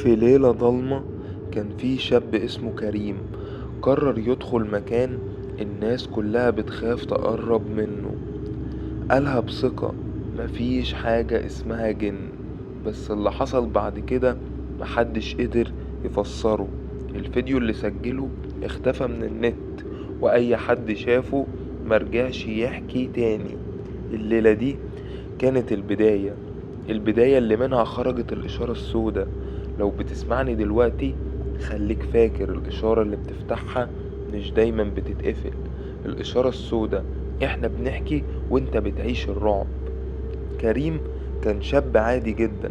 في ليلة ضلمة كان في شاب اسمه كريم قرر يدخل مكان الناس كلها بتخاف تقرب منه. قالها بثقة مفيش حاجة اسمها جن، بس اللي حصل بعد كده محدش قدر يفسره. الفيديو اللي سجله اختفى من النت، واي حد شافه مرجعش يحكي تاني. الليلة دي كانت البداية اللي منها خرجت الإشارة السوداء. لو بتسمعني دلوقتي خليك فاكر الإشارة اللي بتفتحها مش دايما بتتقفل. الإشارة السوداء احنا بنحكي وانت بتعيش الرعب. كريم كان شاب عادي جدا،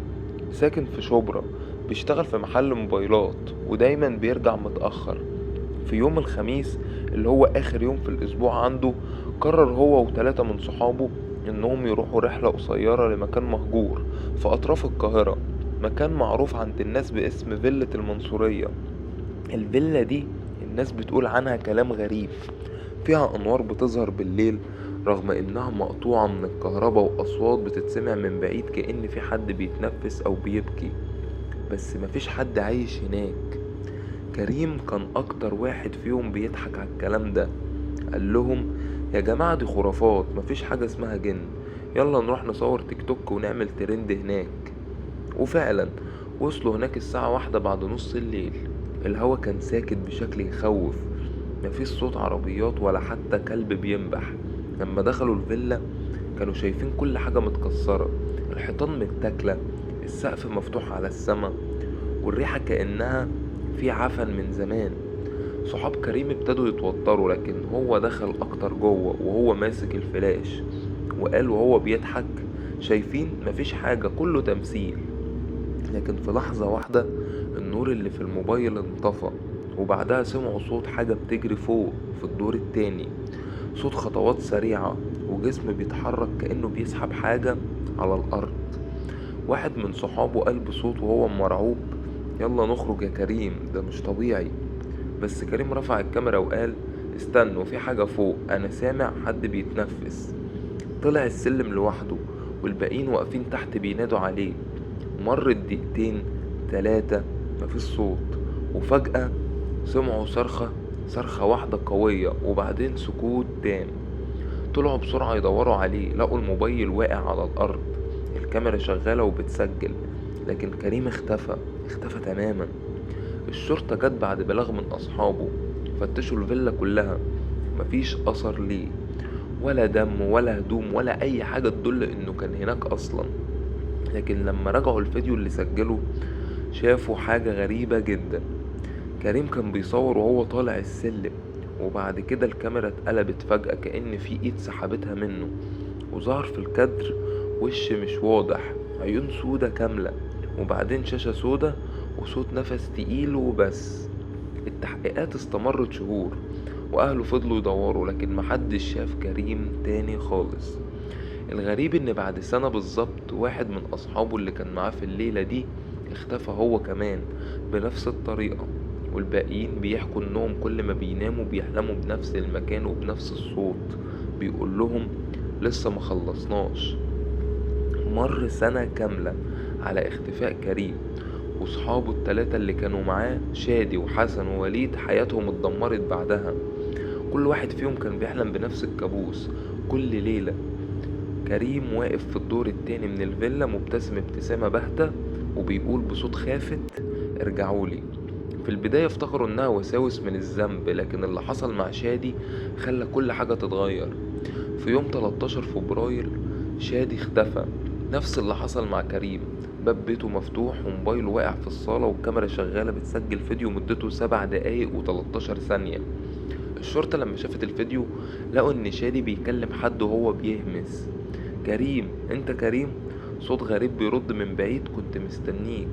ساكن في شبرا، بيشتغل في محل موبايلات ودايما بيرجع متأخر. في يوم الخميس اللي هو آخر يوم في الأسبوع عنده، قرر هو و3 من صحابه إنهم يروحوا رحلة قصيرة لمكان مهجور في أطراف القاهرة، مكان معروف عند الناس باسم فيلة المنصورية. الفيلا دي الناس بتقول عنها كلام غريب، فيها أنوار بتظهر بالليل رغم إنها مقطوعة من الكهرباء، وأصوات بتتسمع من بعيد كأن في حد بيتنفس أو بيبكي، بس مفيش حد عايش هناك. كريم كان أكتر واحد فيهم بيضحك على الكلام ده. قال لهم يا جماعة دي خرافات، مفيش حاجة اسمها جن، يلا نروح نصور تيك توك ونعمل ترند هناك. وفعلا وصلوا هناك الساعة 1 بعد نص الليل. الهوا كان ساكت بشكل يخوف، مفيش صوت عربيات ولا حتى كلب بينبح. لما دخلوا الفيلا كانوا شايفين كل حاجة متكسرة، الحيطان متاكلة، السقف مفتوح على السما، والريحة كأنها في عفن من زمان. صحاب كريم ابتدوا يتوتروا، لكن هو دخل اكتر جوه وهو ماسك الفلاش، وقال وهو بيضحك شايفين مفيش حاجة كله تمثيل. لكن في لحظة واحدة النور اللي في الموبايل انطفى، وبعدها سمعوا صوت حاجة بتجري فوق في الدور التاني، صوت خطوات سريعة وجسم بيتحرك كأنه بيسحب حاجة على الأرض. واحد من صحابه قال بصوت وهو مرعوب يلا نخرج يا كريم، ده مش طبيعي. بس كريم رفع الكاميرا وقال استنوا في حاجة فوق، أنا سامع حد بيتنفس. طلع السلم لوحده والباقيين واقفين تحت بينادوا عليه. مرت دقيقتين 3 مفيش صوت، وفجأة سمعوا صرخة واحدة قوية وبعدين سكوت تام. طلعوا بسرعة يدوروا عليه، لقوا الموبايل واقع على الأرض، الكاميرا شغالة وبتسجل، لكن كريم اختفى تماما. الشرطة جت بعد بلاغ من أصحابه، فتشوا الفيلا كلها، مفيش أثر ليه، ولا دم ولا هدوم ولا أي حاجة تدل إنه كان هناك أصلا. لكن لما رجعوا الفيديو اللي سجله شافوا حاجة غريبة جدا. كريم كان بيصور وهو طالع السلم، وبعد كده الكاميرا اتقلبت فجأة كأن في ايد سحبتها منه، وظهر في الكادر وش مش واضح، عيون سودة كاملة، وبعدين شاشة سودة وصوت نفس تقيل وبس. التحقيقات استمرت شهور، واهله فضلوا يدوروا لكن محدش شاف كريم تاني خالص. الغريب ان بعد سنة بالظبط واحد من اصحابه اللي كان معاه في الليلة دي اختفى هو كمان بنفس الطريقة، والباقيين بيحكوا انهم كل ما بيناموا بيحلموا بنفس المكان وبنفس الصوت بيقول لهم لسه ما خلصناش. مر سنة كاملة على اختفاء كريم، وصحابه ال3 اللي كانوا معاه شادي وحسن ووليد حياتهم اتدمرت بعدها. كل واحد فيهم كان بيحلم بنفس الكابوس كل ليلة. كريم واقف في الدور التاني من الفيلا مبتسم ابتسامة باهتة وبيقول بصوت خافت ارجعولي. في البداية افتكروا انها وساوس من الذنب، لكن اللي حصل مع شادي خلى كل حاجة تتغير. في يوم 13 فبراير شادي اختفى، نفس اللي حصل مع كريم، باب بيته مفتوح وموبايله واقع في الصالة والكاميرا شغالة بتسجل فيديو مدته 7 دقايق و13 ثانية. الشرطة لما شافت الفيديو لقوا ان شادي بيكلم حد وهو بيهمس كريم انت كريم، صوت غريب بيرد من بعيد كنت مستنيك.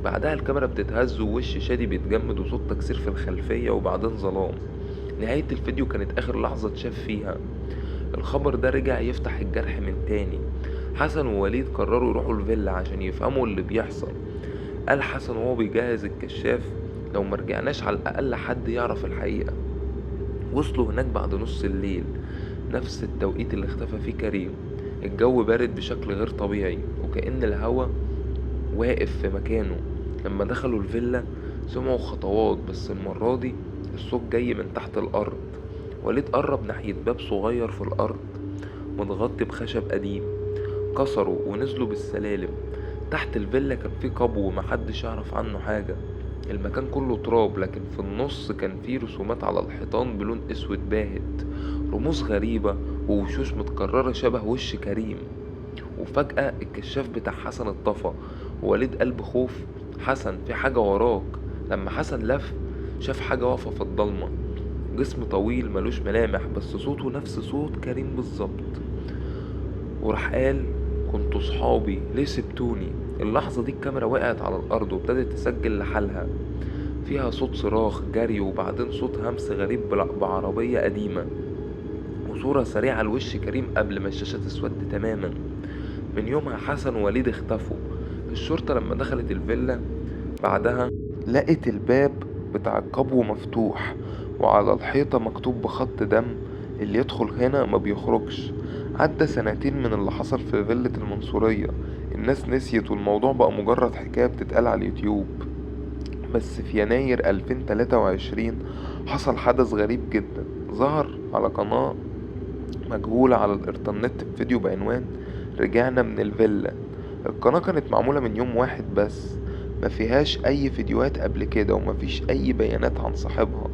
بعدها الكاميرا بتتهز ووش شادي بيتجمد وصوت تكسير في الخلفية وبعدين ظلام. نهاية الفيديو كانت آخر لحظة اتشاف فيها. الخبر ده رجع يفتح الجرح من تاني. حسن ووليد قرروا يروحوا الفيلا عشان يفهموا اللي بيحصل. قال حسن وهو بيجهز الكشاف لو مرجعناش على الأقل حد يعرف الحقيقة. وصلوا هناك بعد نص الليل، نفس التوقيت اللي اختفى فيه كريم. الجو بارد بشكل غير طبيعي وكأن الهوا واقف في مكانه. لما دخلوا الفيلا سمعوا خطوات، بس المرة دي الصوت جاي من تحت الأرض. وليد قرب ناحية باب صغير في الأرض متغطي بخشب قديم. كسروا ونزلوا بالسلالم. تحت الفيلا كان في قبو محدش يعرف عنه حاجة. المكان كله تراب، لكن في النص كان فيه رسومات على الحيطان بلون اسود باهت، رموز غريبة ووشوش متكررة شبه وش كريم. وفجأة الكشاف بتاع حسن اتطفى، ووليد قلب خوف: حسن، في حاجة وراك. لما حسن لف شاف حاجة واقفة في الضلمة، جسم طويل ملوش ملامح، بس صوته نفس صوت كريم بالظبط. وراح قال: كنتوا صحابي، ليه سبتوني؟ اللحظة دي الكاميرا وقعت على الأرض وابتدت تسجل لحالها، فيها صوت صراخ، جري، وبعدين صوت همس غريب بعربية قديمة، وصورة سريعة لوش كريم قبل ما الشاشة تسود تماما. من يومها حسن ووليد اختفوا. الشرطة لما دخلت الفيلا بعدها لقت الباب بتاع القبو مفتوح، وعلى الحيطة مكتوب بخط دم: اللي يدخل هنا ما بيخرجش. عدى سنتين من اللي حصل في فيلة المنصورية، الناس نسيت والموضوع بقى مجرد حكاية بتتقال على اليوتيوب. بس في يناير 2023 حصل حدث غريب جدا. ظهر على قناة مجهولة على الإنترنت بفيديو بعنوان رجعنا من الفيلا. القناة كانت معمولة من يوم واحد بس، ما فيهاش أي فيديوهات قبل كده وما فيش أي بيانات عن صاحبها.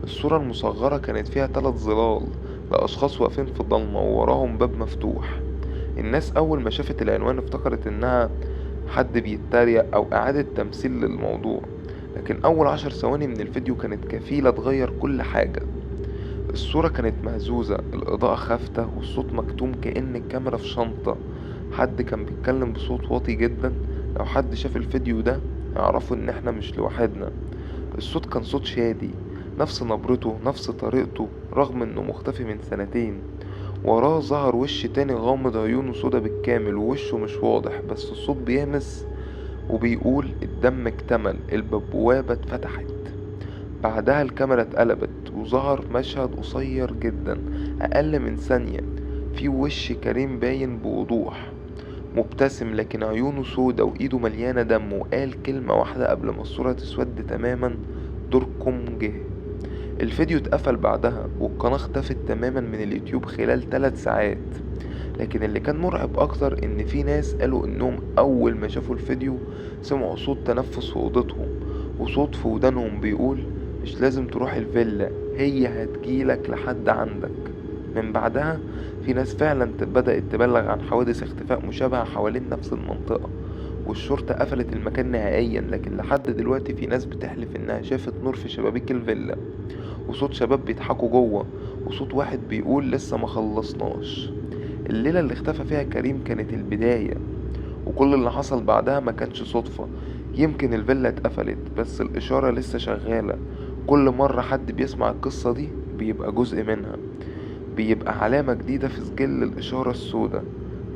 الصورة المصغرة كانت فيها 3 ظلال لأشخاص واقفين في ضلمة ووراهم باب مفتوح. الناس أول ما شافت العنوان افتكرت إنها حد بيتريق أو إعادة تمثيل للموضوع، لكن أول 10 ثواني من الفيديو كانت كفيلة تغير كل حاجة. الصورة كانت مهزوزة، الإضاءة خافتة، والصوت مكتوم كأن الكاميرا في شنطة. حد كان بيتكلم بصوت واطي جدا، لو حد شاف الفيديو ده يعرفوا إن احنا مش لوحدنا. الصوت كان صوت شادي، نفس نبرته نفس طريقته، رغم إنه مختفي من سنتين. وراه ظهر وش تاني غامض، عيونه سودا بالكامل ووشه مش واضح، بس الصوت بيهمس وبيقول: الدم اكتمل، البوابة اتفتحت. بعدها الكاميرا اتقلبت وظهر مشهد قصير جدا، أقل من ثانية، في وش كريم باين بوضوح، مبتسم لكن عيونه سودا وإيده مليانة دم، وقال كلمة واحدة قبل ما الصورة تسود تماما: دوركم جه. الفيديو اتقفل بعدها والقناة اختفت تماما من اليوتيوب خلال 3 ساعات. لكن اللي كان مرعب اكتر ان في ناس قالوا انهم اول ما شافوا الفيديو سمعوا صوت تنفس في اوضتهم، وصوت في ودانهم بيقول: مش لازم تروح الفيلا، هي هتجيلك لحد عندك. من بعدها في ناس فعلا بدأت تبلغ عن حوادث اختفاء مشابهة حوالين نفس المنطقة، والشرطة قفلت المكان نهائيا. لكن لحد دلوقتي في ناس بتحلف انها شافت نور في شبابيك الفيلا، وصوت شباب بيضحكوا جوه، وصوت واحد بيقول: لسه ما خلصناش. الليلة اللي اختفى فيها كريم كانت البداية، وكل اللي حصل بعدها ما كانش صدفة. يمكن الفيلا اتقفلت بس الإشارة لسه شغالة. كل مرة حد بيسمع القصة دي بيبقى جزء منها، بيبقى علامة جديدة في سجل الإشارة السوداء.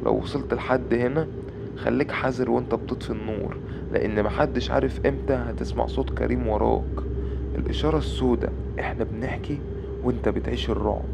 لو وصلت لحد هنا خليك حذر وانت بتطفي النور، لأن محدش عارف امتى هتسمع صوت كريم وراك. الإشارة السوداء، احنا بنحكي وانت بتعيش الرعب.